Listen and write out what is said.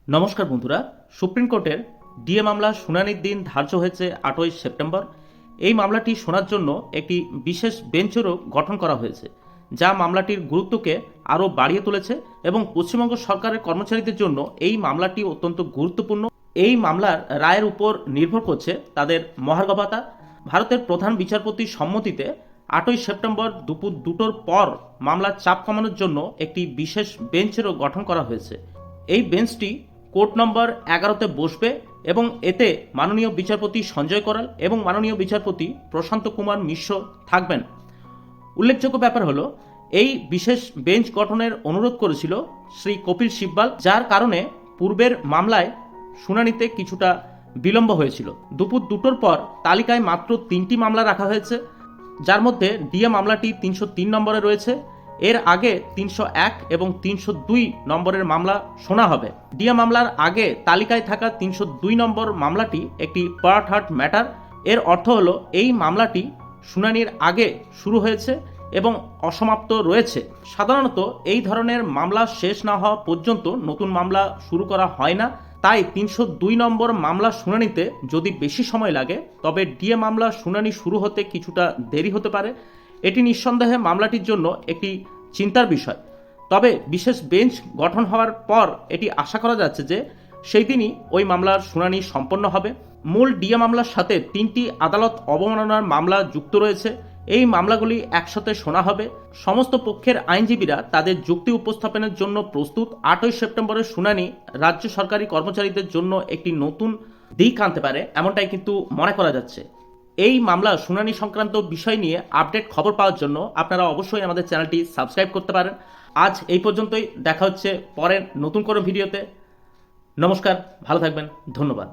নমস্কার বন্ধুরা, সুপ্রিম কোর্টের ডিএ মামলা শুনানির দিন ধার্য হয়েছে 8ই সেপ্টেম্বর। এই মামলাটি শোনার জন্য একটি বিশেষ বেঞ্চেরও গঠন করা হয়েছে, যা মামলাটির গুরুত্বকে আরও বাড়িয়ে তুলেছে এবং পশ্চিমবঙ্গ সরকারের কর্মচারীদের জন্য এই মামলাটি অত্যন্ত গুরুত্বপূর্ণ। এই মামলার রায়ের উপর নির্ভর করছে তাদের মহার্ঘ ভাতা। ভারতের প্রধান বিচারপতির সম্মতিতে 8ই সেপ্টেম্বর দুপুর 2টোর পর মামলার চাপ কমানোর জন্য একটি বিশেষ বেঞ্চেরও গঠন করা হয়েছে। এই বেঞ্চটি কোর্ট নম্বর 11তে বসবে এবং এতে মাননীয় বিচারপতি সঞ্জয় করাল এবং মাননীয় বিচারপতি প্রশান্ত কুমার মিশ্র থাকবেন। উল্লেখযোগ্য ব্যাপার হলো, এই বিশেষ বেঞ্চ গঠনের অনুরোধ করেছিল শ্রী কপিল সিব্বাল, যার কারণে পূর্বের মামলায় শুনানিতে কিছুটা বিলম্ব হয়েছিল। দুপুর 2টোর পর তালিকায় মাত্র 3টি মামলা রাখা হয়েছে, যার মধ্যে ডিএ মামলাটি 303 নম্বরে রয়েছে। এর আগে 301 এবং 302 নম্বরের মামলা শোনা হবে। ডিএ মামলার আগে তালিকায় থাকা 302 নম্বর মামলাটি একটি পার্ট হার্ট ম্যাটার। এর অর্থ হলো এই মামলাটি শুনানির আগে শুরু হয়েছে এবং অসমাপ্ত রয়েছে। সাধারণত এই ধরনের মামলা শেষ না হওয়া পর্যন্ত নতুন মামলা শুরু করা হয় না। তাই 302 নম্বর মামলা শুনানিতে যদি বেশি সময় লাগে, তবে ডিএ মামলা শুনানি শুরু হতে কিছুটা দেরি হতে পারে। এটি নিঃসন্দেহে মামলাটির জন্য একটি চিন্তার বিষয়। তবে বিশেষ বেঞ্চ গঠন হওয়ার পর এটি আশা করা যাচ্ছে যে সেই দিনই ওই মামলার শুনানি সম্পন্ন হবে। মূল ডিএ মামলার সাথে 3টি আদালত অবমাননার মামলা যুক্ত রয়েছে। এই মামলাগুলি একসাথে শোনা হবে। সমস্ত পক্ষের আইনজীবীরা তাদের যুক্তি উপস্থাপনের জন্য প্রস্তুত। 8ই সেপ্টেম্বরের শুনানি রাজ্য সরকারি কর্মচারীদের জন্য একটি নতুন দিক আনতে পারে, এমনটাই কিন্তু মনে করা যাচ্ছে। এই মামলা শুনানি সংক্রান্ত বিষয় নিয়ে আপডেট খবর পাওয়ার জন্য আপনারা অবশ্যই আমাদের চ্যানেলটি সাবস্ক্রাইব করতে পারেন। আজ এই পর্যন্তই, দেখা হচ্ছে পরের নতুন কোনো ভিডিওতে। নমস্কার, ভালো থাকবেন, ধন্যবাদ।